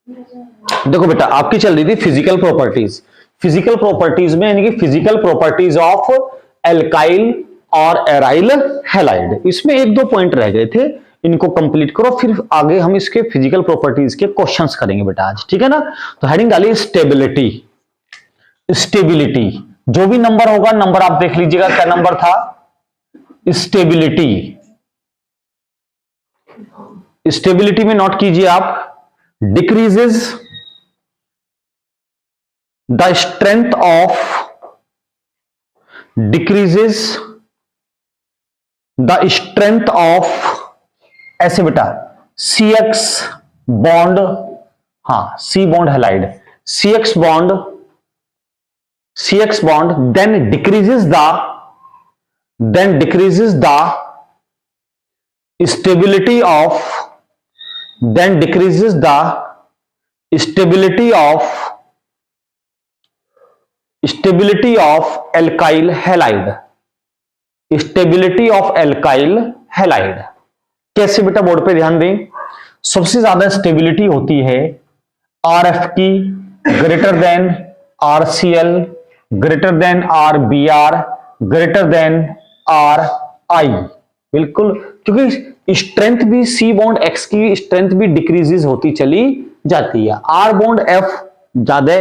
देखो बेटा, आपकी चल रही थी फिजिकल प्रॉपर्टीज। फिजिकल प्रॉपर्टीज में यानी कि फिजिकल प्रॉपर्टीज ऑफ एल्काइल और एराइल हैलाइड, इसमें एक दो पॉइंट रह गए थे, इनको कंप्लीट करो, फिर आगे हम इसके फिजिकल प्रॉपर्टीज के क्वेश्चंस करेंगे बेटा आज, ठीक है ना। तो हेडिंग डाली स्टेबिलिटी। स्टेबिलिटी, जो भी नंबर होगा, नंबर आप देख लीजिएगा, क्या नंबर था, स्टेबिलिटी। स्टेबिलिटी में नोट कीजिए आप, decreases the strength of, decreases the strength of, ऐसे बेटा, सी एक्स बॉन्ड, हाँ C bond halide, C X bond, then decreases the stability of, then decreases the stability of alkyl halide, stability of alkyl halide। कैसे बेटा, board पे ध्यान दें, सबसे ज्यादा स्टेबिलिटी होती है RF की, greater than RCl, greater than RBr, greater than RI। बिल्कुल, क्योंकि स्ट्रेंथ भी सी बॉन्ड एक्स की स्ट्रेंथ भी डिक्रीजेस होती चली जाती है। आर बॉन्ड एफ ज्यादा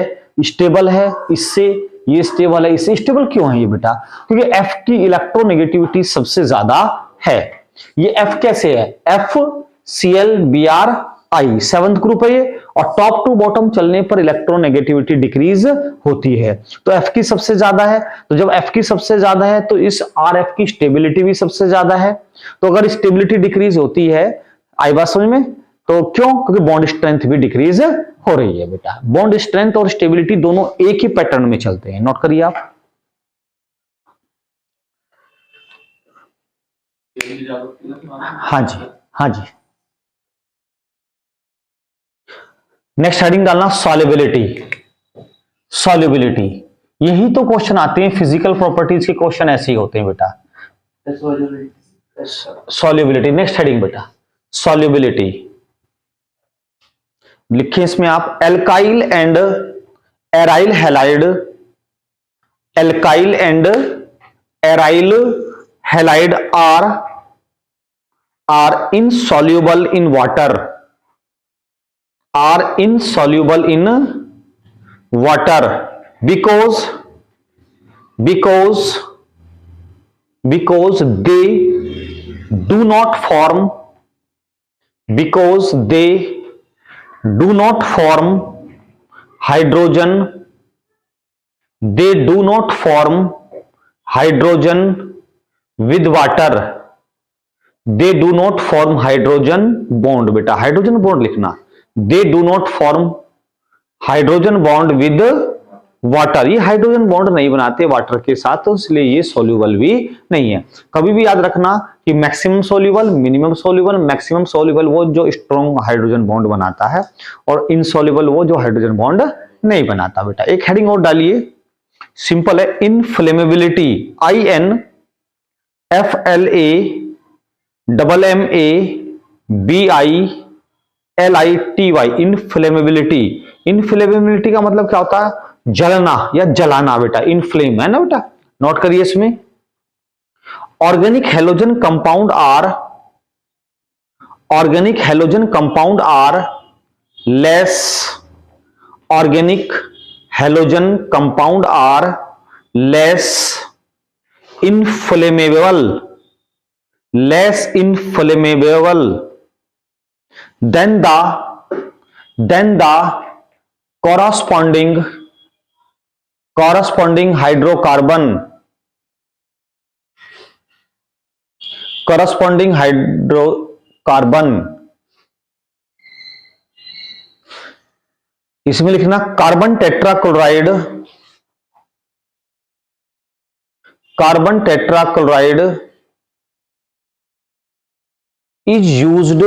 स्टेबल है, इससे ये स्टेबल है, इससे स्टेबल क्यों है ये बेटा, क्योंकि एफ की इलेक्ट्रोनेगेटिविटी सबसे ज्यादा है। ये एफ कैसे है, F Cl Br I, seventh group है ये, और टॉप टू बॉटम चलने पर इलेक्ट्रोनेगेटिविटी डिक्रीज होती है, तो एफ की सबसे ज्यादा है। तो जब एफ की सबसे ज्यादा है तो इस आर एफ की स्टेबिलिटी भी सबसे ज्यादा है। तो अगर स्टेबिलिटी डिक्रीज होती है, आई बात समझ में, तो क्यों, क्योंकि बॉन्ड स्ट्रेंथ भी डिक्रीज हो रही है बेटा। बॉन्ड स्ट्रेंथ और स्टेबिलिटी दोनों एक ही पैटर्न में चलते हैं, नोट करिए आप। हाँ जी, हाँ जी। नेक्स्ट हेडिंग डालना सॉल्युबिलिटी। सॉल्युबिलिटी, यही तो क्वेश्चन आते हैं फिजिकल प्रॉपर्टीज के, क्वेश्चन ऐसे ही होते हैं बेटा। सॉल्युबिलिटी, नेक्स्ट हेडिंग बेटा, सॉल्युबिलिटी लिखिए इसमें आप, alkyl and aryl halide, alkyl and aryl halide are insoluble in water, are insoluble in water because they do not form, hydrogen, they do not form hydrogen with water, they do not form hydrogen bond। बेटा hydrogen bond लिखना, they do not form hydrogen bond with water, ये hydrogen bond नहीं बनाते water के साथ, तो इसलिए ये सोल्यूबल भी नहीं है। कभी भी याद रखना कि maximum soluble, minimum soluble, maximum soluble वो जो स्ट्रॉन्ग हाइड्रोजन बॉन्ड बनाता है, और इनसोल्यूबल वो जो हाइड्रोजन बॉन्ड नहीं बनाता बेटा। एक हेडिंग और डालिए, सिंपल है, इनफ्लेमेबिलिटी, INFLAMMABILITY, इनफ्लेमेबिलिटी। इनफ्लेमेबिलिटी का मतलब क्या होता है, जलना या जलाना बेटा, इनफ्लेम है ना बेटा, नोट करिए इसमें। Organic halogen compound are less, organic halogen compound are less inflammable, then the corresponding hydrocarbon, इसमें लिखना carbon tetrachloride is used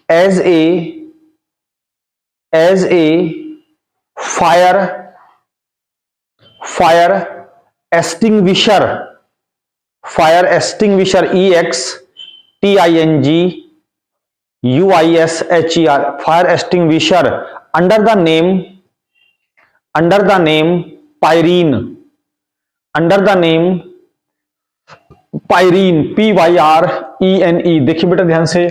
as a fire extinguisher, EXTING UISHER, fire extinguisher under the name Pyrene, under the name Pyrene, PYRENE। देखिए बेटा ध्यान से,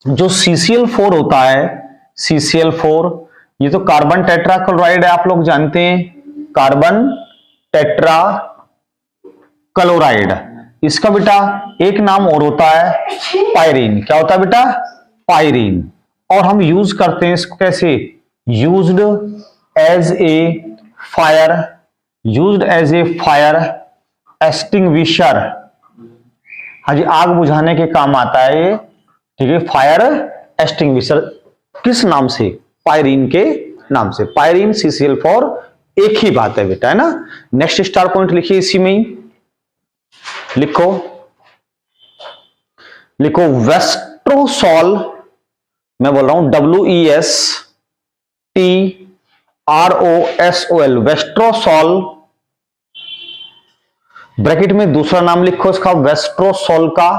जो CCl4 होता है, CCl4 ये तो कार्बन टेट्राक्लोराइड है, आप लोग जानते हैं, कार्बन टेट्रा क्लोराइड। इसका बेटा एक नाम और होता है पायरीन। क्या होता है बेटा? पायरीन। और हम यूज करते हैं इसको कैसे? Used as a fire extinguisher. हाँ जी, आग बुझाने के काम आता है ये, ठीक है। फायर एक्सटिंग्विशर किस नाम से? पायरीन के नाम से। पायरीन CCl4 एक ही बात है बेटा, है ना। नेक्स्ट स्टार पॉइंट लिखिए, इसी में ही लिखो वेस्ट्रोसॉल। मैं बोल रहा हूं WESTROSOL, वेस्ट्रोसॉल। ब्रैकेट में दूसरा नाम लिखो इसका, वेस्ट्रोसॉल का।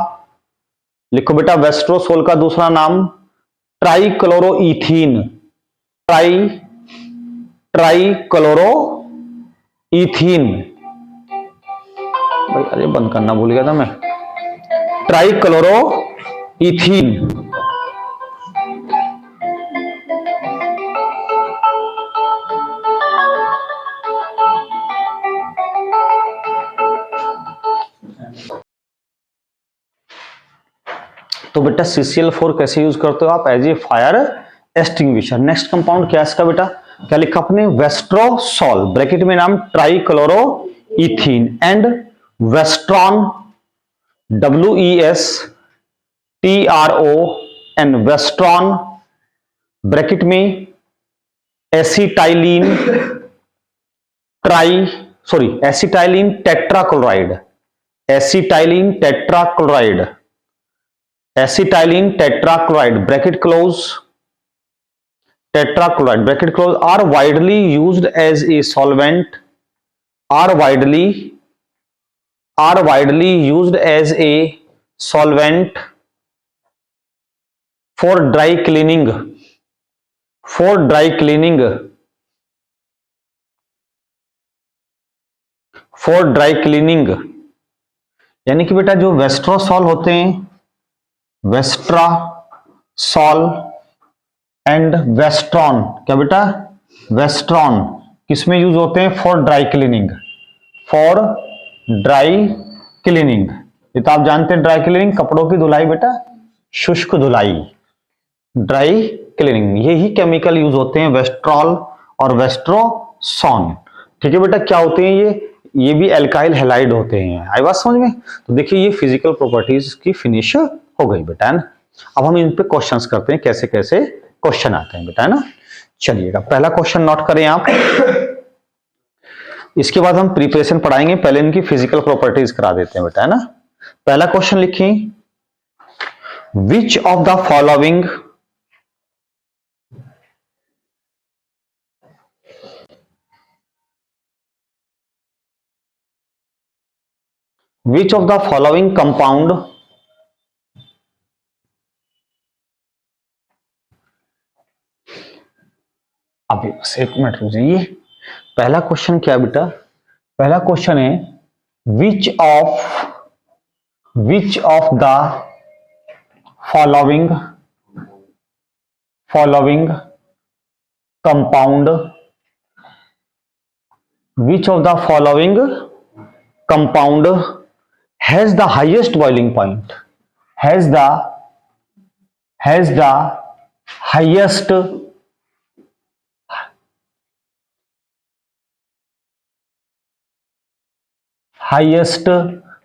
लिखो बेटा वेस्ट्रोसॉल का दूसरा नाम ट्राइक्लोरोईथीन, ट्राइक्लोरोईथीन। भाई अरे बंद करना भूल गया था मैं। ट्राइक्लोरोईथीन। तो बेटा CCl4 कैसे यूज करते हो आप? As a fire extinguisher. Next compound क्या है इसका बेटा? क्या लिखा आपने? वेस्ट्रोसॉल, ब्रैकेट में नाम trichloroethene, and Westron, WESTRON, Westron, bracket में acetylene tetrachloride, acetylene tetrachloride, bracket close, tetrachloride, bracket close, are widely used as a solvent, are widely used as a solvent for dry cleaning, यानी कि बेटा जो वेस्ट्रोसॉल होते हैं, वेस्ट्रासॉल and वेस्ट्रॉन, क्या बेटा? वेस्ट्रॉन किसमें यूज होते हैं? For dry cleaning. ये तो आप जानते हैं, ड्राई क्लीनिंग कपड़ों की धुलाई बेटा, शुष्क धुलाई, ड्राई क्लीनिंग। यही केमिकल यूज होते हैं, वेस्ट्रॉल और वेस्ट्रोसॉन। ठीक है बेटा, क्या होते हैं ये भी एल्काइल हैलाइड होते हैं। आई बात समझ में? तो देखिए ये फिजिकल प्रॉपर्टीज की फिनिश हो गई बेटा, है ना। अब हम इन पे क्वेश्चंस करते हैं, कैसे कैसे क्वेश्चन आते हैं बेटा, है ना। चलिएगा, पहला क्वेश्चन नोट करें आप, इसके बाद हम प्रिपरेशन पढ़ाएंगे, पहले इनकी फिजिकल प्रॉपर्टीज करा देते हैं बेटा, है ना। पहला क्वेश्चन लिखिए, विच ऑफ द फॉलोइंग कंपाउंड अभी बस एक मिनट रुक जाइए। पहला क्वेश्चन क्या बेटा? पहला क्वेश्चन है विच of the following compound has the highest boiling point, has the highest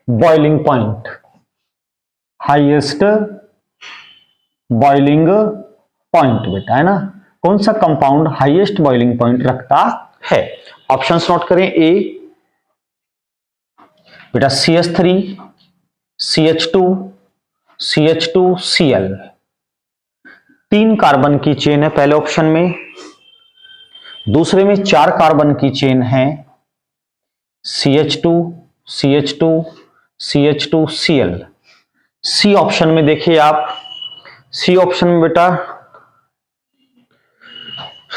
boiling point, बेटा, है ना। कौन सा कंपाउंड हाईएस्ट बॉइलिंग पॉइंट रखता है? ऑप्शंस नोट करें। ए बेटा CH3, CH2, CH2Cl, 3 कार्बन की चेन है पहले ऑप्शन में। दूसरे में 4 कार्बन की चेन है, CH2, CH2, CH2Cl। C option में देखिए आप सी ऑप्शन में बेटा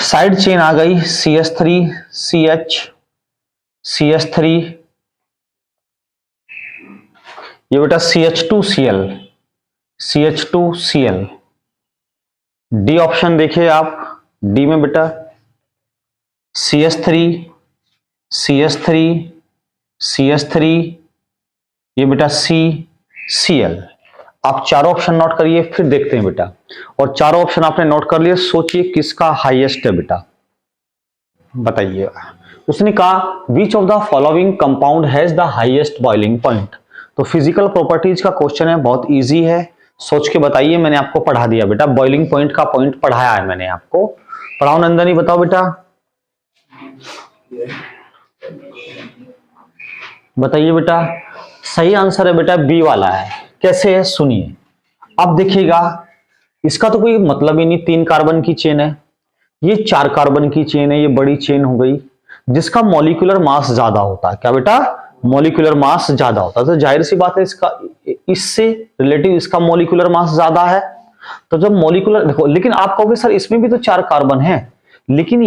साइड चेन आ गई CH3 CH CH3, ये बेटा CH2Cl CH2Cl। डी ऑप्शन देखिए आप, डी में बेटा CH3 CH3 CH3, ये बेटा CCl। आप चारों ऑप्शन नोट करिए, फिर देखते हैं बेटा। और चारों ऑप्शन आपने नोट कर लिए, सोचिए किसका हाईएस्ट है बेटा, बताइए। उसने कहा विच of the following compound has the highest boiling point. तो फिजिकल प्रॉपर्टीज का क्वेश्चन है, बहुत इजी है, सोच के बताइए। मैंने आपको पढ़ा दिया बेटा, बॉइलिंग पॉइंट का पॉइंट पढ़ाया है मैंने आपको। पढ़ाओ नंदनी, बताओ बेटा, बताइए बेटा। सही आंसर है बेटा बी वाला है। कैसे है सुनिए। अब देखिएगा, इसका तो कोई मतलब ही नहीं, 3 कार्बन की चेन है, ये 4 कार्बन की चेन है, ये बड़ी चेन हो गई जिसका मॉलिक्यूलर मास ज्यादा होता है। क्या बेटा? मॉलिक्यूलर मास ज्यादा होता है। तो जाहिर सी बात है इसका, इससे रिलेटिव इसका मॉलिक्यूलर मास ज्यादा है। तो जब मॉलिक्यूलर देखो, लेकिन आप कहोगे सर इसमें भी तो 4 कार्बन है, लेकिन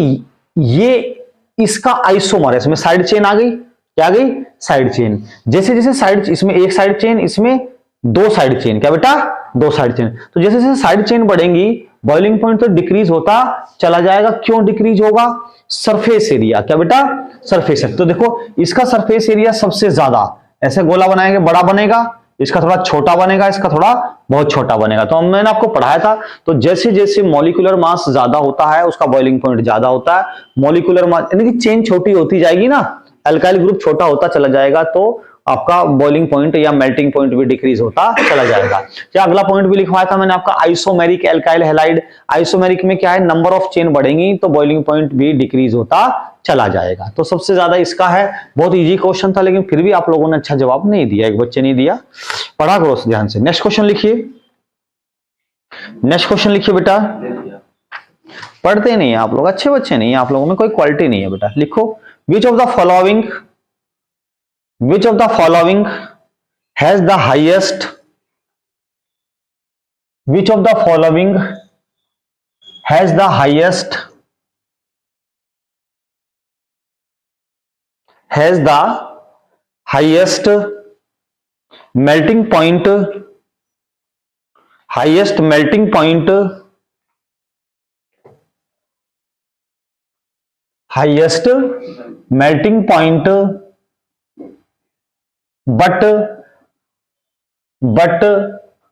ये इसका आइसोमर है, इसमें साइड चेन आ गई। क्या आ गई? Side chain. जैसे जैसे साइड, इसमें एक साइड चेन, इसमें 2 साइड चेन। क्या बेटा? 2 साइड चेन। तो जैसे जैसे साइड चेन बढ़ेंगी, बॉइलिंग पॉइंट तो डिक्रीज होता चला जाएगा। क्यों डिक्रीज होगा? Surface area. क्या बेटा? Surface area. तो देखो इसका सरफेस एरिया सबसे ज्यादा, ऐसे गोला बनाएंगे बड़ा बनेगा, इसका थोड़ा छोटा बनेगा, इसका थोड़ा बहुत छोटा बनेगा। तो मैंने आपको पढ़ाया था। तो जैसे जैसे मॉलिक्यूलर मास ज्यादा होता है, उसका बॉइलिंग पॉइंट ज्यादा होता है। मॉलिक्यूलर मास यानी कि चेन छोटी होती जाएगी ना, अल्काइल ग्रुप छोटा होता चला जाएगा, तो आपका बॉइलिंग पॉइंट या मेल्टिंग पॉइंट भी डिक्रीज होता चला जाएगा। क्या अगला पॉइंट भी लिखवाया था मैंने आपका, आइसोमेरिक एल्काइल हैलाइड। आइसोमेरिक में क्या है, नंबर ऑफ चेन बढ़ेंगी तो बॉइलिंग पॉइंट भी डिक्रीज होता चला जाएगा। तो सबसे ज्यादा इसका है। बहुत इजी क्वेश्चन था, लेकिन फिर भी आप लोगों ने अच्छा जवाब नहीं दिया, एक बच्चे ने दिया। पढ़ा करो ध्यान से। नेक्स्ट क्वेश्चन लिखिए, नेक्स्ट क्वेश्चन लिखिए बेटा। पढ़ते नहीं है आप लोग, अच्छे बच्चे नहीं है आप लोगों में, कोई क्वालिटी नहीं है बेटा। लिखो, which of the following, which of the following has the highest, which of the following has the highest, has the highest melting point, highest melting point, highest melting point but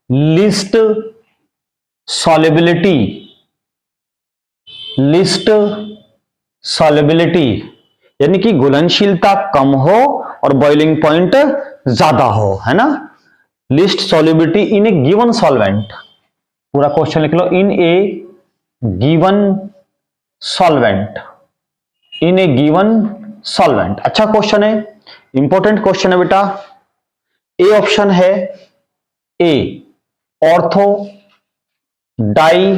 least solubility, least solubility यानी कि घुलनशीलता कम हो और boiling point ज्यादा हो, है ना। Least solubility in a given solvent, पूरा क्वेश्चन लिख लो, in a given solvent, in a given solvent. अच्छा क्वेश्चन है, इंपॉर्टेंट क्वेश्चन है बेटा। ए ऑप्शन है, A ortho di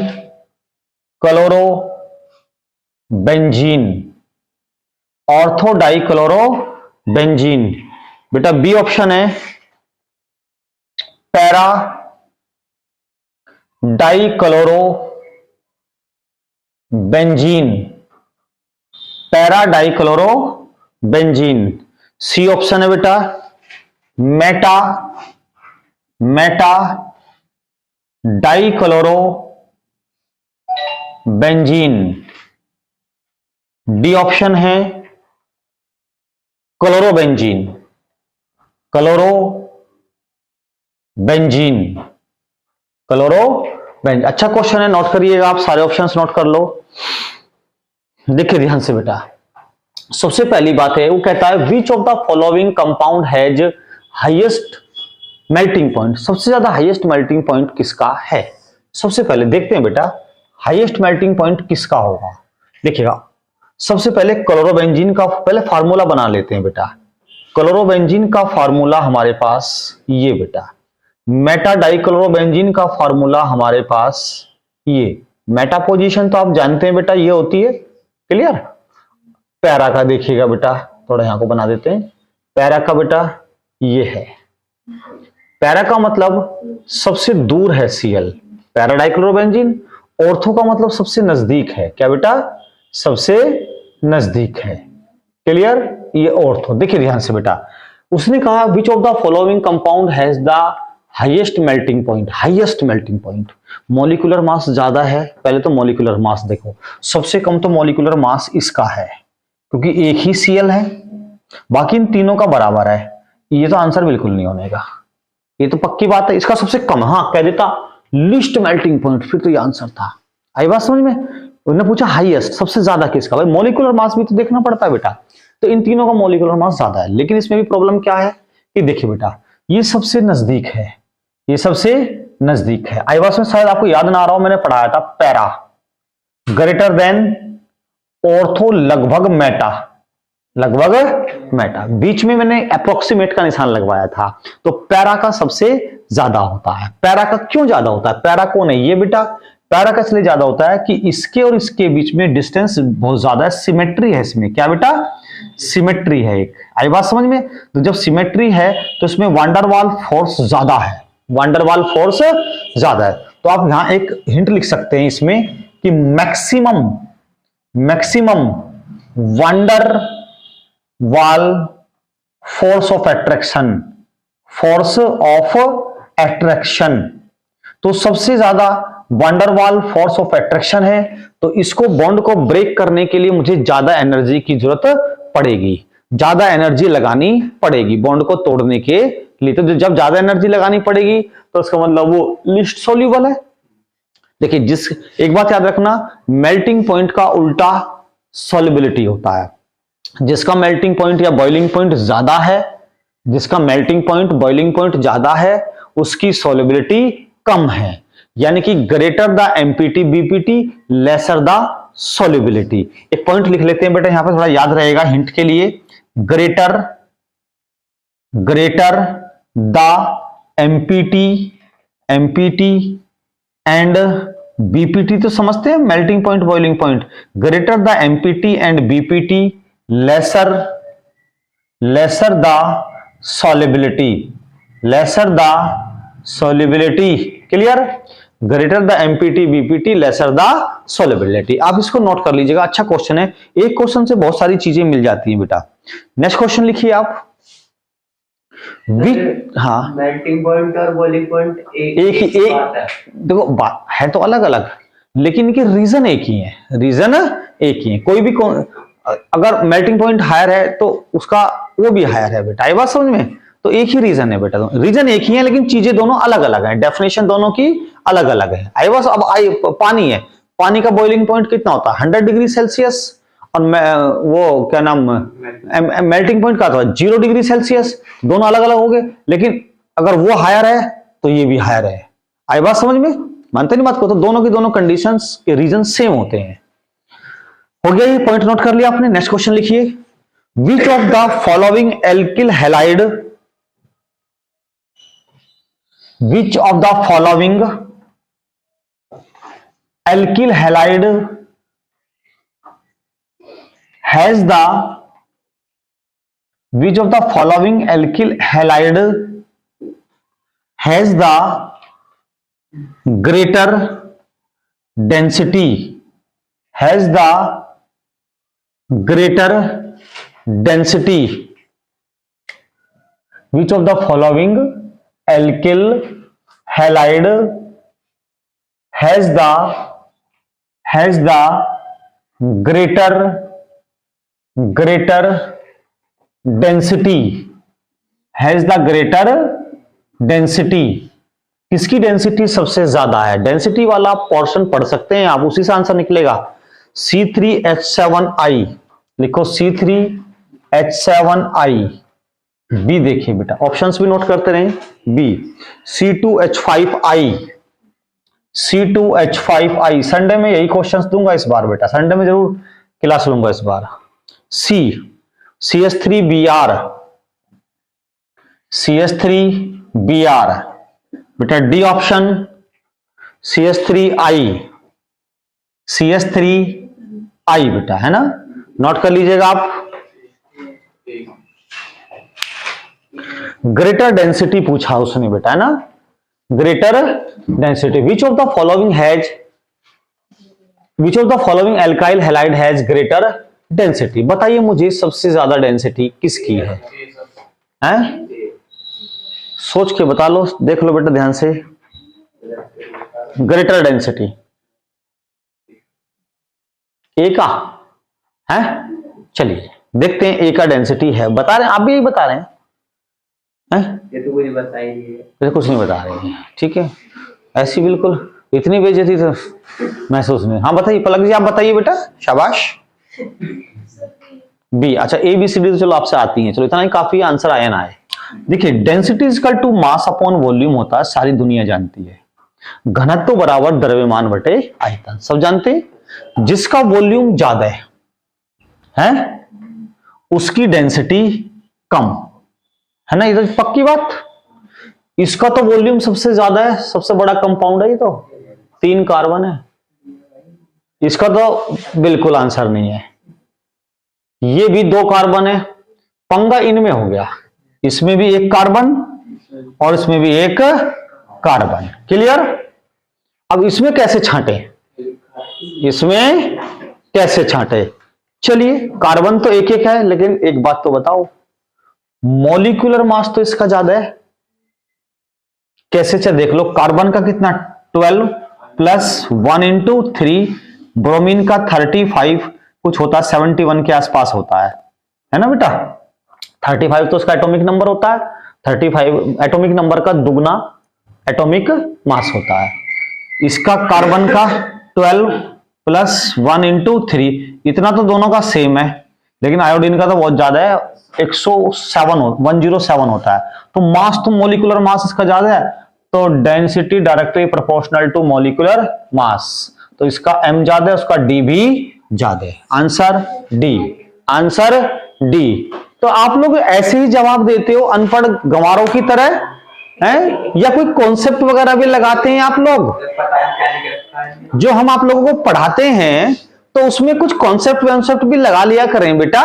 chloro benzene, ortho di chloro benzene. बेटा बी ऑप्शन है para di chloro benzene, para di chloro benzene. C option है बेटा meta, meta di chloro benzene. D option है chloro benzene, chloro benzene, chloro benzene. अच्छा question है, note करिएगा आप, सारे ऑप्शंस नोट कर लो। देखिए ध्यान से बेटा, सबसे पहली बात है, वो कहता है विच of the following compound has highest melting point. सबसे ज्यादा हाईएस्ट मेल्टिंग पॉइंट किसका है? सबसे पहले देखते हैं बेटा हाईएस्ट मेल्टिंग पॉइंट किसका होगा। देखिएगा, सबसे पहले क्लोरोबेंजीन का पहले फार्मूला बना लेते हैं बेटा। क्लोरोबेंजीन का फार्मूला हमारे पास ये बेटा, मेटा डाइक्लोरोबेंजीन का फार्मूला हमारे पास ये। मेटा पोजीशन तो आप जानते हैं बेटा, ये होती है, क्लियर। पैरा का देखिएगा बेटा, थोड़ा यहां को बना देते हैं। पैरा का बेटा ये है, पैरा का मतलब सबसे दूर है Cl, पैरा डाइक्लोरोबेंजीन। ऑर्थो का मतलब सबसे नजदीक है, क्या बेटा, सबसे नजदीक है। क्लियर, ये ऑर्थो। देखिए ध्यान से बेटा, उसने कहा विच of the following compound has the highest melting point. Highest melting point, molecular mass ज्यादा है। पहले तो मॉलिक्यूलर मास देखो, सबसे कम तो मॉलिक्यूलर मास इसका है क्योंकि एक ही Cl है, बाकी इन तीनों का बराबर है। ये तो आंसर बिल्कुल नहीं होने का, ये तो पक्की बात है। इसका सबसे कम, हाँ कह देता लीस्ट मेल्टिंग पॉइंट, फिर तो ये आंसर था। आई बात समझ में? उन्होंने पूछा हाईएस्ट, सबसे ज्यादा किसका, भाई मॉलिक्यूलर मास भी तो देखना पड़ता है बेटा। तो इन तीनों का मॉलिक्यूलर मास ज्यादा है, लेकिन इसमें भी प्रॉब्लम क्या है कि देखिए बेटा, ये सबसे नजदीक है, ये सबसे नजदीक है। आई बात में शायद आपको याद ना आ रहा हो, मैंने पढ़ाया था पैरा ग्रेटर देन ऑर्थो लगभग मेटा, लगभग मेटा, बीच में मैंने अप्रोक्सीमेट का निशान लगवाया था। तो पैरा का सबसे ज्यादा होता है। पैरा का क्यों ज्यादा होता है, पैरा कौन है ये बेटा, पैरा का इसलिए ज्यादा होता है कि इसके और इसके बीच में डिस्टेंस बहुत ज्यादा है, सिमेट्री है इसमें। क्या बेटा, सिमेट्री है एक। आई बात समझ में? तो जब सिमेट्री है तो इसमें वांडरवाल फोर्स ज्यादा है, वांडरवाल फोर्स ज्यादा है। तो आप यहां एक हिंट लिख सकते हैं इसमें कि मैक्सिमम वांडर वाल force of attraction, force of attraction. तो सबसे ज्यादा वांडरवाल फोर्स ऑफ एट्रैक्शन है, तो इसको बॉन्ड को ब्रेक करने के लिए मुझे ज्यादा एनर्जी की जरूरत पड़ेगी, ज्यादा एनर्जी लगानी पड़ेगी बॉन्ड को तोड़ने के लिए। तो जब ज्यादा एनर्जी लगानी पड़ेगी तो उसका मतलब वो लिस्ट सोल्यूबल है। देखिए एक बात याद रखना, मेल्टिंग पॉइंट का उल्टा सॉल्युबिलिटी होता है। जिसका मेल्टिंग पॉइंट या बॉइलिंग पॉइंट ज्यादा है, जिसका मेल्टिंग पॉइंट बॉइलिंग पॉइंट ज्यादा है, उसकी सॉल्युबिलिटी कम है। यानी कि greater the empty BPT, lesser the solubility. एक पॉइंट लिख लेते हैं बेटा यहां पर, थोड़ा याद रहेगा हिंट के लिए। Greater the empty and BPT तो समझते हैं, melting point boiling point. Greater the empty and BPT, lesser the solubility. Clear? Greater the empty BPT, lesser the solubility. आप इसको नोट कर लीजिएगा, अच्छा क्वेश्चन है। एक क्वेश्चन से बहुत सारी चीजें मिल जाती हैं बेटा। नेक्स्ट क्वेश्चन लिखिए आप। हाँ, मेल्टिंग पॉइंट और बॉइलिंग पॉइंट एक ही देखो बात है तो अलग अलग, लेकिन इनके रीजन एक ही है, रीजन एक ही है। कोई भी अगर मेल्टिंग पॉइंट हायर है तो उसका वो भी हायर है बेटा। ये बात समझ में? तो एक ही रीजन है बेटा, रीजन एक ही है लेकिन चीजें दोनों अलग अलग है, डेफिनेशन दोनों की अलग अलग है। आई बस अब पानी है, पानी का बॉइलिंग पॉइंट कितना होता है 100 डिग्री सेल्सियस, और वो क्या नाम मेल्टिंग पॉइंट का था 0 डिग्री सेल्सियस। दोनों अलग अलग हो गए, लेकिन अगर वो हायर है तो ये भी हायर है। आई बात समझ में? मानते नहीं बात को? तो दोनों की दोनों कंडीशंस के रीजन सेम होते हैं। हो गया ये पॉइंट नोट कर लिया आपने। नेक्स्ट क्वेश्चन लिखिए। विच of the following alkyl halide, which of the following alkyl halide has the, which of the following alkyl halide has the greater density, has the greater density, which of the following alkyl halide has the greater density, has the greater density। किसकी density सबसे ज्यादा है? Density वाला portion पढ़ सकते हैं आप, उसी से आंसर निकलेगा। C3H7I लिखो, C3H7I। बी देखिए बेटा, ऑप्शंस भी नोट करते रहें। B C2H5I, C2H5I। संडे में यही क्वेश्चंस दूंगा इस बार बेटा, संडे में जरूर क्लास लूंगा इस बार। सी CH3Br, CH3Br बेटा। डी ऑप्शन CH3I, CH3I बेटा, है ना? नोट कर लीजिएगा आप। ग्रेटर डेंसिटी पूछा उसने बेटा, है ना? Greater density. Which of the following alkyl halide has greater density. बताइए मुझे सबसे ज्यादा डेंसिटी किसकी है? हैं? सोच के बता लो, देख लो बेटा ध्यान से। ग्रेटर डेंसिटी ए का है। चलिए देखते हैं ए का डेंसिटी है, बता रहे हैं आप भी यही बता रहे हैं? ये तो कुछ बता ही नहीं है। ये कुछ नहीं बता रहे हैं, ठीक है। ऐसी बिल्कुल इतनी बेइज्जती तो महसूस नहीं। हाँ बताइए पलक जी, आप बताइए बेटा, शाबाश। बी, अच्छा ए बी सी डी तो चलो आपसे आती है, चलो इतना ही काफी, आंसर आया ना आए। देखिए density equal to mass upon volume होता है, सारी दुनिया जानती है। घनत्व बराबर द्रव्यमान बटे आयतन, सब जानते हैं। जिसका वॉल्यूम ज्यादा है उसकी डेंसिटी कम है ना, ये तो पक्की बात। इसका तो वॉल्यूम सबसे ज्यादा है, सबसे बड़ा कंपाउंड है ये तो, 3 कार्बन है। इसका तो बिल्कुल आंसर नहीं है। ये भी 2 कार्बन है, पंगा इनमें हो गया। इसमें भी 1 कार्बन और इसमें भी 1 कार्बन। क्लियर? अब इसमें कैसे छांटे, इसमें कैसे छांटे? चलिए कार्बन तो 1-1 है, लेकिन एक बात तो बताओ, मॉलिक्यूलर मास तो इसका ज्यादा है। कैसे? चल देख लो, कार्बन का कितना 12 प्लस 1 इंटू 3, ब्रोमीन का 35 कुछ होता है, 71 के आसपास होता है ना बेटा। 35 तो उसका एटॉमिक नंबर होता है, 35 एटॉमिक नंबर का दुगना एटॉमिक मास होता है। इसका कार्बन का 12 प्लस 1 इंटू 3, इतना तो दोनों का सेम है, लेकिन आयोडीन का तो बहुत ज्यादा है, 107 होता है। तो मास तो मॉलिक्यूलर मास इसका ज्यादा है, तो density directly proportional to molecular mass. तो इसका m ज्यादा है, उसका d भी ज्यादा है। Answer D, answer D. तो आप लोग ऐसे ही जवाब देते हो अनपढ़ गंवारों की तरह हैं, या कोई कॉन्सेप्ट वगैरह भी लगाते हैं आप लोग? जो हम आप लोगों को पढ़ाते हैं तो उसमें कुछ कॉन्सेप्ट भी लगा लिया करें बेटा,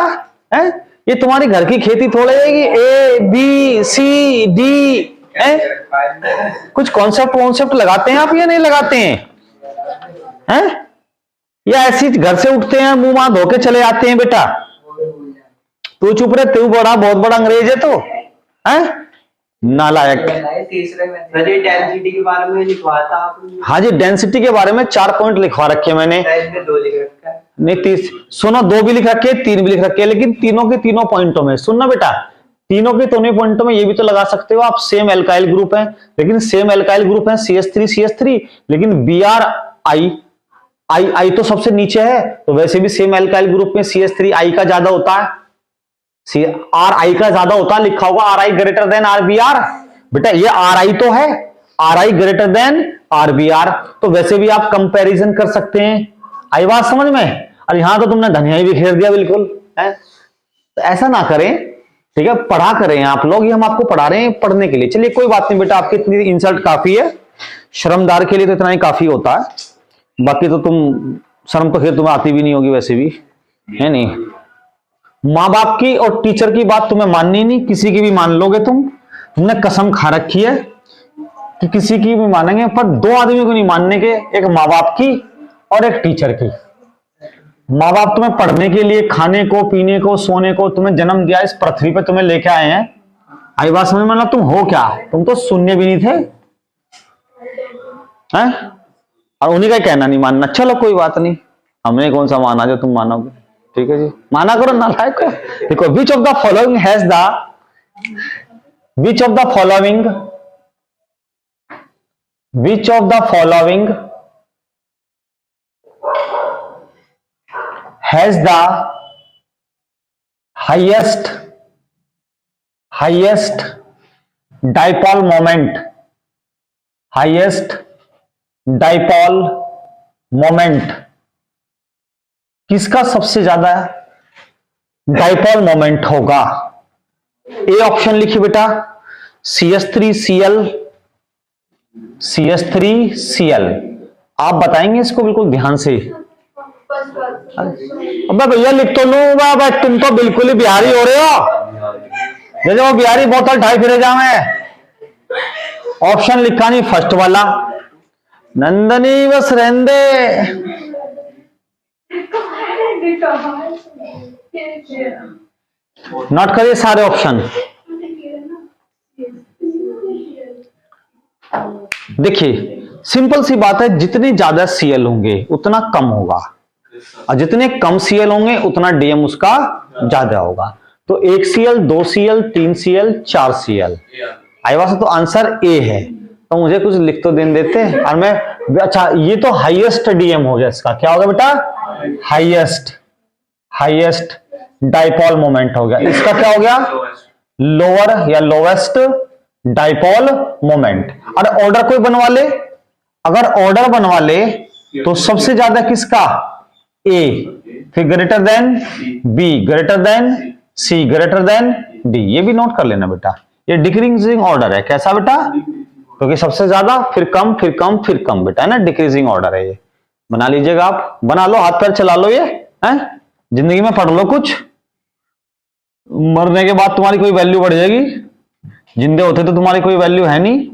हैं? ये तुम्हारी घर की खेती थोड़े है कि ए बी सी डी है। कुछ कॉन्सेप्ट लगाते हैं आप या नहीं लगाते हैं? या ऐसी घर से उठते हैं मुंह मां धो के चले आते हैं? बेटा तू चुप रहे, तू बहुत बड़ा अंग्रेज है तो, हैं? नालायक। डेंसिटी के बारे में लिखवा था आपने? हाँ जी, डेंसिटी के बारे में 4 पॉइंट लिखवा रखे मैंने। 2 लिख रखा है। नहीं 30, सुनो 2 भी लिख रखे, 3 भी लिख रखे, लेकिन तीनों के तीनों पॉइंटों में सुनना बेटा, तीनों के तीनों पॉइंटों में ये भी तो लगा सकते हो आप, सेम एल्काइल ग्रुप है, लेकिन सेम एल्काइल ग्रुप है CH3 लेकिन Br I तो सबसे नीचे है, तो वैसे भी सेम एल्काइल ग्रुप में CH3 का ज्यादा होता है, RI का ज्यादा होता है। लिखा होगा RI ग्रेटर देन RBr। बेटा ये RI तो है, RI ग्रेटर देन RBr, तो वैसे भी आप कंपैरिजन कर सकते हैं। आई बात समझ में? और यहां तो तुमने धनिया ही बिखेर दिया बिल्कुल है। तो ऐसा ना करें, ठीक है? पढ़ा करें आप लोग, ये हम आपको पढ़ा रहे हैं पढ़ने के लिए। चलिए कोई बात नहीं बेटा, आपकी इतनी इंसल्ट काफी है, शर्मदार के लिए तो इतना ही काफी होता है। बाकी तो तुम शर्म तो खैर तुम्हें आती भी नहीं होगी वैसे भी, है नहीं? माँ बाप की और टीचर की बात तुम्हें माननी नहीं, किसी की भी मान लोगे तुमने कसम खा रखी है कि किसी की भी मानेंगे, पर 2 आदमी को नहीं मानने के, एक माँ बाप की और एक टीचर की। माँ बाप तुम्हें पढ़ने के लिए, खाने को, पीने को, सोने को तुम्हें जन्म दिया, इस पृथ्वी पे तुम्हें लेके आए हैं। आई बात समझ में? मतलब तुम हो क्या? तुम तो शून्य भी नहीं थे, हैं? और उन्हीं का कहना नहीं मानना। चलो कोई बात नहीं, हमने कौन सा माना जो तुम मानोगे, ठीक है जी, माना करो नालायक को। देखो, विच of the following has the highest dipole moment, किसका सबसे ज्यादा डाइपोल मोमेंट होगा? ए ऑप्शन लिखिए बेटा, CH3Cl। आप बताएंगे इसको बिल्कुल ध्यान से। अबे भैया लिख तो लूं, भाई तुम तो बिल्कुल ही बिहारी हो रहे हो, जैसे वो बिहारी बोतल ढाई फिरे जावे। ऑप्शन लिखा नहीं फर्स्ट वाला। नंदनी बस रहने नोट करिए सारे ऑप्शन। देखिए सिंपल सी बात है, जितने ज्यादा सीएल होंगे उतना कम होगा, और जितने कम सीएल होंगे उतना डीएम उसका ज्यादा होगा। तो 1 सीएल, 2 सीएल, 3 सीएल, 4 सीएल आई वास, तो आंसर ए है। तो मुझे कुछ लिख तो देने देते हैं। और मैं अच्छा, ये तो हाईएस्ट डीएम हो गया इसका। क्या होगा बेटा? हाईएस्ट डाइपोल मोमेंट हो गया। इसका क्या हो गया? लोअर या लोवेस्ट डाइपोल मोमेंट। और ऑर्डर कोई बनवा ले, अगर ऑर्डर बनवा ले तो सबसे ज्यादा किसका? ए, फिर greater than B, greater than C, greater than D. ये भी नोट कर लेना बेटा, ये डिक्रीजिंग ऑर्डर है। कैसा बेटा? क्योंकि सबसे ज्यादा, फिर कम, फिर कम, फिर कम बेटा, है ना, डिक्रीजिंग ऑर्डर है ये। बना लीजिएगा आप, बना लो, हाथ पैर चला लो। ये है जिंदगी में पढ़ लो कुछ, मरने के बाद तुम्हारी कोई वैल्यू बढ़ जाएगी, जिंदे होते तो तुम्हारी कोई वैल्यू है नहीं,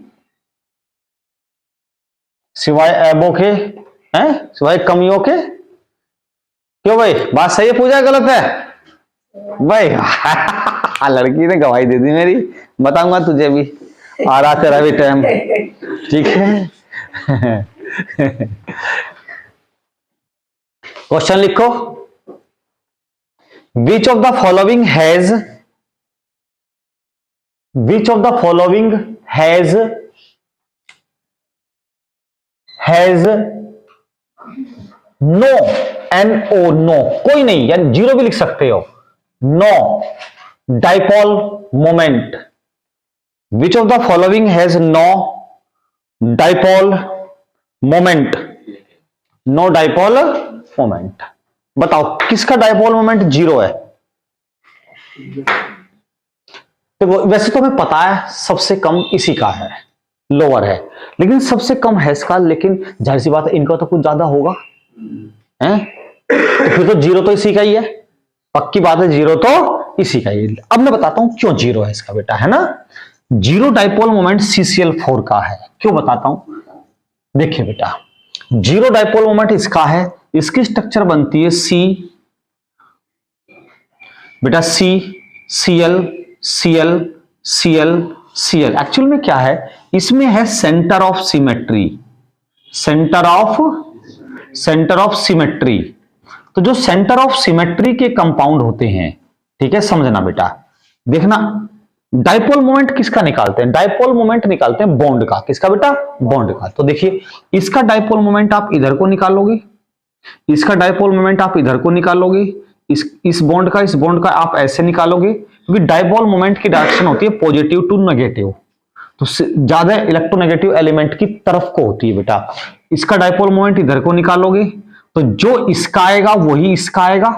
सिवाय ऐबों के, हैं, सिवाय कमियों के। क्यों भाई, बात सही है पूजा, गलत है भाई? लड़की ने गवाही दे दी मेरी, बताऊंगा तुझे भी, आ रहा तेरा भी टाइम, ठीक है। क्वेश्चन लिखो, which of the following has no, NO, no, कोई नहीं, यानी जीरो भी लिख सकते हो, no dipole moment. Which of the following has no dipole moment? No dipole moment. बताओ किसका डाइपोल मोमेंट जीरो है? तो वैसे तो हमें पता है सबसे कम इसी का है, लोअर है, लेकिन सबसे कम है इसका, लेकिन जाहिर सी बात है इनका तो कुछ ज्यादा होगा, हैं? तो फिर तो जीरो तो इसी का ही है, पक्की बात है, जीरो तो इसी का ही है। अब मैं बताता हूं क्यों जीरो है इसका बेटा, है ना। जीरो डाइपोल मोमेंट CCl4 का है, क्यों बताता हूं। देखिए बेटा, जीरो डाइपोल मोमेंट इसका है, इसकी स्ट्रक्चर बनती है C, बेटा C, Cl, Cl, Cl, Cl। Actual में क्या है, इसमें है centre of symmetry, centre of symmetry. तो जो सेंटर ऑफ सिमेट्री के कंपाउंड होते हैं, ठीक है, समझना बेटा, देखना, डाइपोल मोमेंट किसका निकालते हैं? डाइपोल मोमेंट निकालते हैं बॉन्ड का। किसका बेटा? बॉन्ड का। तो देखिए, इसका डाइपोल मोमेंट आप इधर को निकालोगे, इसका डाइपोल मोमेंट आप इधर को निकालोगे, इस बॉन्ड का आप ऐसे निकालोगे, क्योंकि डाइपोल मोमेंट की डायरेक्शन होती है पॉजिटिव टू नेगेटिव, तो ज्यादा इलेक्ट्रोनेगेटिव एलिमेंट की तरफ को होती है बेटा। इसका डाइपोल मोमेंट इधर को निकालोगे तो जो इसका आएगा वही इसका आएगा,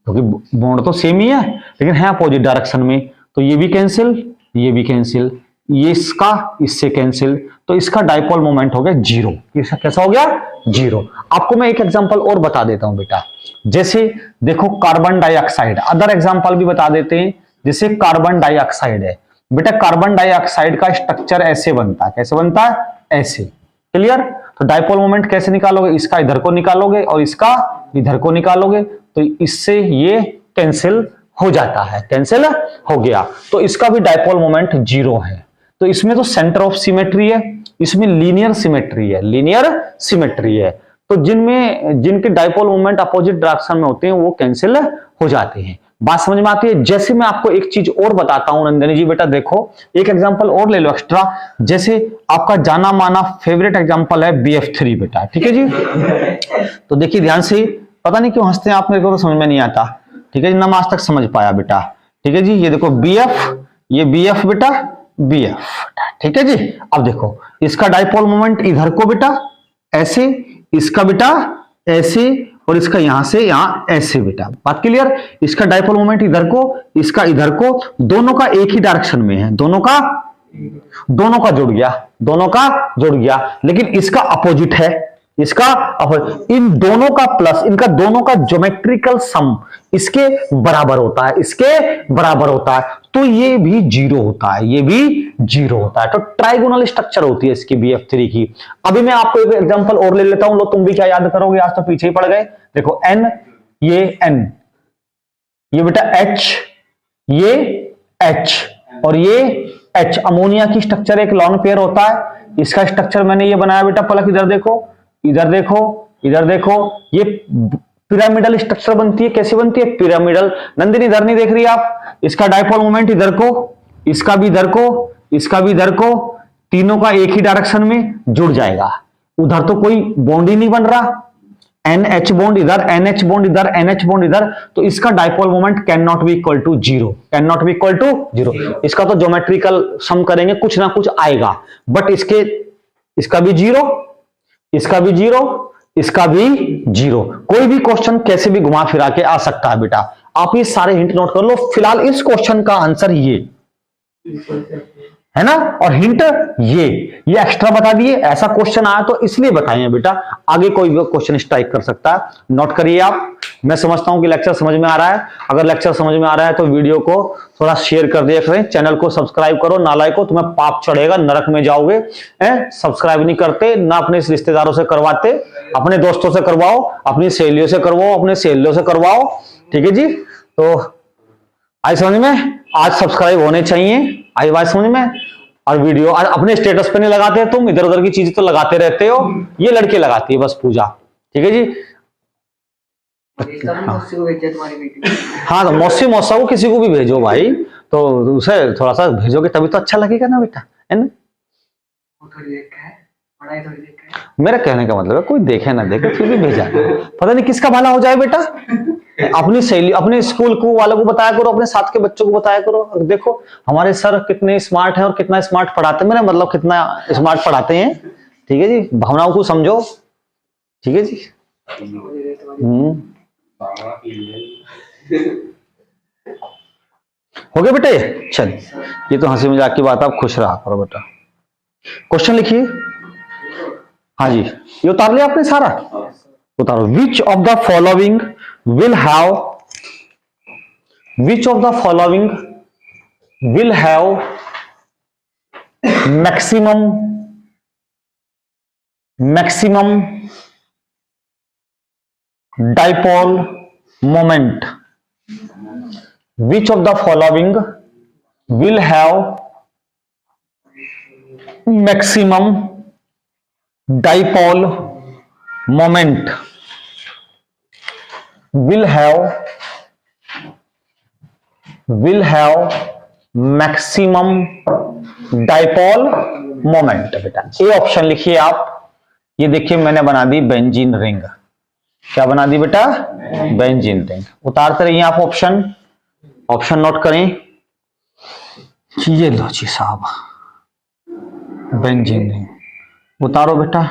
क्योंकि बॉन्ड तो सेम ही है लेकिन है अपोजिट डायरेक्शन में। तो ये भी कैंसिल, ये भी कैंसिल, ये इसका इससे कैंसिल, तो इसका डाइपोल मोमेंट हो गया जीरो। कैसा हो गया? जीरो। आपको मैं एक एग्जांपल और बता देता हूं बेटा, जैसे देखो कार्बन डाइऑक्साइड, अदर एग्जांपल भी बता देते हैं। जैसे कार्बन डाइऑक्साइड है बेटा, कार्बन डाइऑक्साइड का स्ट्रक्चर ऐसे बनता है, कैसे बनता है? ऐसे। क्लियर? तो डाइपोल मोमेंट कैसे निकालोगे? इसका इधर को निकालोगे और इसका इधर को निकालोगे, तो इससे ये कैंसिल हो जाता है, कैंसिल हो गया। तो इसका भी डाइपोल मोमेंट जीरो है। तो इसमें तो सेंटर ऑफ सिमेट्री है, इसमें लीनियर सिमेट्री है, लीनियर सिमेट्री है। तो जिनके डाइपोल मोमेंट अपोजिट डायरेक्शन में होते हैं वो कैंसिल हो जाते हैं। बात समझ में आती है? जैसे मैं आपको एक चीज और बताता हूं नंदिनी जी, बेटा देखो एक एग्जांपल और ले लो एक्स्ट्रा। जैसे आपका जाना माना फेवरेट एग्जांपल है BF3 बेटा, ठीक है जी। तो देखिए ध्यान से, पता नहीं क्यों हंसते हैं आप, मेरे को तो समझ में नहीं आता, ठीक है जी, ना मैं आज तक समझ पाया बेटा, ठीक है जी। ये देखो BF, ये BF बेटा, BF, ठीक है जी। अब देखो इसका डाइपोल मोमेंट इधर को बेटा ऐसे, इसका बेटा ऐसे, और इसका यहां से यहां ऐसे बेटा। बात क्लियर? इसका डाइपोल मोमेंट इधर को, इसका इधर को, दोनों का एक ही डायरेक्शन में है, दोनों का जुड़ गया, दोनों का जुड़ गया, लेकिन इसका अपोजिट है, इसका अब इन दोनों का प्लस, इनका दोनों का ज्योमेट्रिकल सम इसके बराबर होता है, इसके बराबर होता है, तो ये भी 0 होता है, ये भी 0 होता है। तो ट्राइगोनल स्ट्रक्चर होती है इसकी BF3 की। अभी मैं आपको एक एग्जांपल और ले लेता हूं, लो तुम भी क्या याद करोगे, आज तो पीछे ही पड़ गए। देखो N, ये N, ये बेटा H, ये H और ये H। अमोनिया की स्ट्रक्चर एक लॉन्ग पेयर होता है, इसका स्ट्रक्चर मैंने ये बनाया बेटा, पलक इधर देखो, इधर देखो, इधर देखो, ये पिरामिडल स्ट्रक्चर बनती है। कैसे बनती है? पिरामिडल। नंदिनी इधर नहीं देख रही आप, इसका डायपोल मोमेंट इधर को, इसका भी इधर को, इसका भी इधर को, तीनों का एक ही डायरेक्शन में जुड़ जाएगा। उधर तो कोई बॉन्ड ही नहीं बन रहा, NH बॉन्ड इधर, NH बॉन्ड इधर, NH बॉन्ड इधर, तो इसका dipole moment can not be equal to 0, can not be equal to 0। इसका तो ज्योमेट्रिकल सम करेंगे, कुछ ना कुछ आएगा, बट इसका भी 0, इसका भी 0, इसका भी 0। कोई भी क्वेश्चन कैसे भी घुमा फिरा के आ सकता है बेटा। आप ये सारे हिंट नोट कर लो। फिलहाल इस क्वेश्चन का आंसर ये है ना, और हिंट ये एक्स्ट्रा बता दिए। ऐसा क्वेश्चन आया तो इसलिए बताए हैं बेटा, आगे कोई भी क्वेश्चन स्ट्राइक कर सकता है। नोट करिए आप। मैं समझता हूं कि लेक्चर समझ में आ रहा है। अगर लेक्चर समझ में आ रहा है तो वीडियो को थोड़ा शेयर कर दिया करें, चैनल को सब्सक्राइब करो। नालायकों, तुम्हें पाप चढ़ेगा, नरक में जाओगे। सब्सक्राइब नहीं करते ना, अपने रिश्तेदारों से करवाते, अपने दोस्तों से करवाओ, अपनी सहेलियों से करवाओ, अपने सहेलियों से करवाओ। ठीक है जी, तो आई समझ में? आज सब्सक्राइब होने चाहिए, आई बात समझ में? और वीडियो और अपने स्टेटस पे नहीं लगाते तुम, इधर उधर की चीजें तो लगाते रहते हो, ये लड़के लगाती है बस पूजा। ठीक है जी, हाँ तो मौसी मौसा को किसी को भी भेजो भाई, तो उसे थोड़ा सा भेजोगे तभी तो अच्छा लगेगा ना बेटा, है ना? मेरा कहने का मतलब है कोई देखे ना देखे फिर भी भेजा, पता नहीं किसका भला हो जाए बेटा। अपनी सहेली, अपने स्कूल को वालों को बताया करो, अपने साथ के बच्चों को बताया करो, देखो हमारे सर कितने स्मार्ट हैं और कितना स्मार्ट पढ़ाते हैं, मेरा मतलब कितना स्मार्ट पढ़ाते हैं। ठीक है जी, भावनाओं को समझो। ठीक है जी, हो गया बेटे? चल, ये तो हंसी मजाक की बात, आप खुश रहा करो बेटा। क्वेश्चन लिखिए। हाँ जी, ये उतार लिया आपने सारा? उतारो। विच of the following will have, which of the following will have maximum dipole moment? Which of the following will have maximum dipole moment? will have maximum dipole moment बेटा। ए ऑप्शन लिखिए आप। ये देखिए मैंने बना दी बेंजीन रिंग। क्या बना दी बेटा? Benzene ring. उतारते रहिए आप ऑप्शन, ऑप्शन नोट करें। ये लो जी साहब, बेंजीन रिंग उतारो बेटा।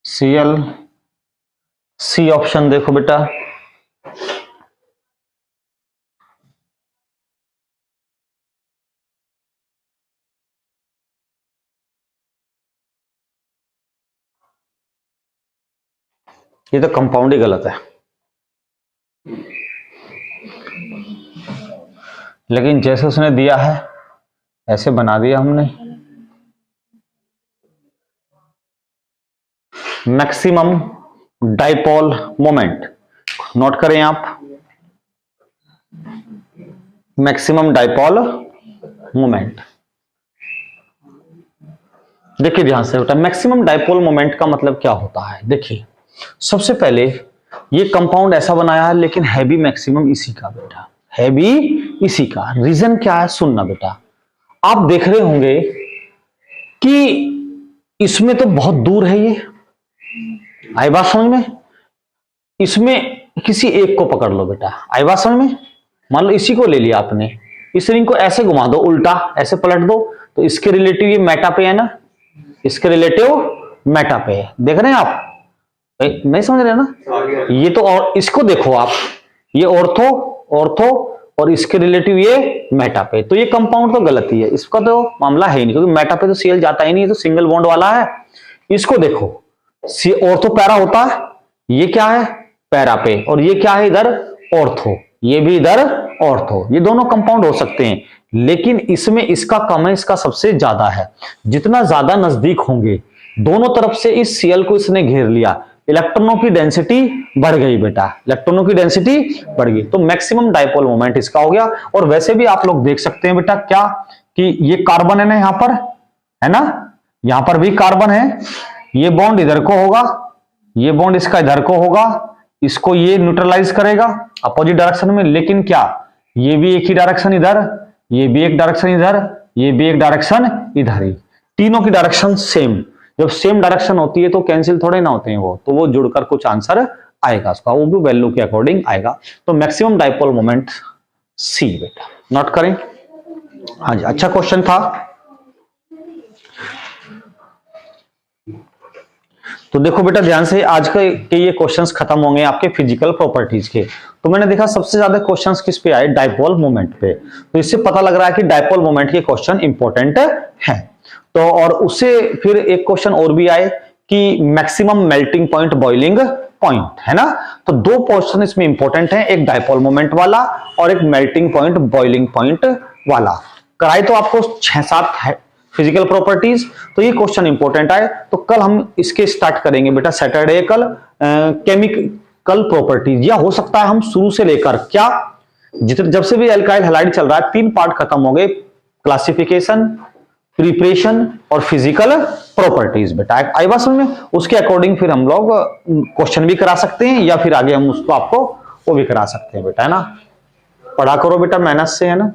Cl सी ऑप्शन देखो बेटा। ये तो कंपाउंड ही गलत है, लेकिन जैसे उसने दिया है ऐसे बना दिया हमने। मैक्सिमम डाइपोल मोमेंट नोट करें आप। मैक्सिमम डाइपोल मोमेंट देखिए ध्यान से बेटा। मैक्सिमम डाइपोल मोमेंट का मतलब क्या होता है? देखिए सबसे पहले ये कंपाउंड ऐसा बनाया है, लेकिन है भी मैक्सिमम इसी का बेटा, है भी इसी का। रीजन क्या है सुनना बेटा। आप देख रहे होंगे कि इसमें तो बहुत दूर है, ये आई बात समझ में? इसमें किसी एक को पकड़ लो बेटा, आई बात समझ में? मान लो इसी को ले लिया आपने, इस रिंग को ऐसे घुमा दो, उल्टा ऐसे पलट दो, तो इसके रिलेटिव ये मेटा पे है ना, इसके रिलेटिव मेटा पे है। देख रहे हैं आप? नहीं समझ रहे ना? ये तो, और इसको देखो आप, ये ऑर्थो ऑर्थो और इसके रिलेटिव ये मेटा पे, तो ये कंपाउंड तो गलत ही है, इसका तो मामला है ही नहीं, क्योंकि मेटा पे तो सीएल जाता ही नहीं, तो सिंगल बॉन्ड वाला है। इसको देखो, ऑर्थो पैरा होता है, ये क्या है पैरा पे, और ये क्या है इधर ऑर्थो, ये भी इधर ऑर्थो, ये दोनों कंपाउंड हो सकते हैं, लेकिन इसमें इसका कम है, इसका सबसे ज्यादा है। जितना ज्यादा नजदीक होंगे, दोनों तरफ से इस सीएल को इसने घेर लिया, इलेक्ट्रॉनों की डेंसिटी बढ़ गई बेटा, इलेक्ट्रॉनों की डेंसिटी बढ़ गई, तो मैक्सिमम डाइपोल मोमेंट इसका हो गया। और वैसे भी आप लोग देख सकते हैं बेटा क्या, कि ये कार्बन है ना यहां पर, है ना, यहां पर भी कार्बन है, ये बॉन्ड इधर को होगा, ये बॉन्ड इसका इधर को होगा, इसको ये न्यूट्रलाइज करेगा अपोजिट डायरेक्शन में, लेकिन क्या ये भी एक ही डायरेक्शन इधर, ये भी एक डायरेक्शन इधर, ये भी एक डायरेक्शन इधर ही, तीनों की डायरेक्शन सेम। जब सेम डायरेक्शन होती है तो कैंसिल थोड़े ना होते हैं वो, तो वो जुड़कर कुछ आंसर आएगा उसका, वो भी वैल्यू के अकॉर्डिंग आएगा। तो मैक्सिमम डाइपोल मोमेंट सी बेटा, नोट करें। हाँ जी, अच्छा क्वेश्चन था। तो देखो बेटा ध्यान से, आज के ये क्वेश्चंस खत्म होंगे आपके फिजिकल प्रॉपर्टीज के। तो मैंने देखा सबसे ज्यादा क्वेश्चंस किस पे आए, डाइपोल मोमेंट पे, तो इससे पता लग रहा है कि डाइपोल मोमेंट के क्वेश्चन इंपॉर्टेंट है। तो और उससे फिर एक क्वेश्चन और भी आए कि maximum melting point boiling point, है ना, तो दो क्वेश्चन इसमें इंपॉर्टेंट है, एक डाइपोल मोमेंट वाला और एक मेल्टिंग पॉइंट बॉइलिंग पॉइंट वाला। कराए तो आपको 6-7 है फिजिकल प्रॉपर्टीज, तो ये क्वेश्चन इंपॉर्टेंट आए। तो कल हम इसके स्टार्ट करेंगे बेटा, सैटरडे कल केमिकल प्रॉपर्टीज, या हो सकता है हम शुरू से लेकर क्या, जितने जब से भी एल्काइल हैलाइड चल रहा है 3 पार्ट खत्म हो गए, क्लासिफिकेशन, प्रिपरेशन और फिजिकल प्रॉपर्टीज बेटा, आई बात समझ में, उसके अकॉर्डिंग फिर हम लोग क्वेश्चन भी करा सकते हैं, या फिर आगे हम उसको आपको वो भी करा सकते हैं बेटा, है ना। पढ़ा करो बेटा मेहनत से, है ना।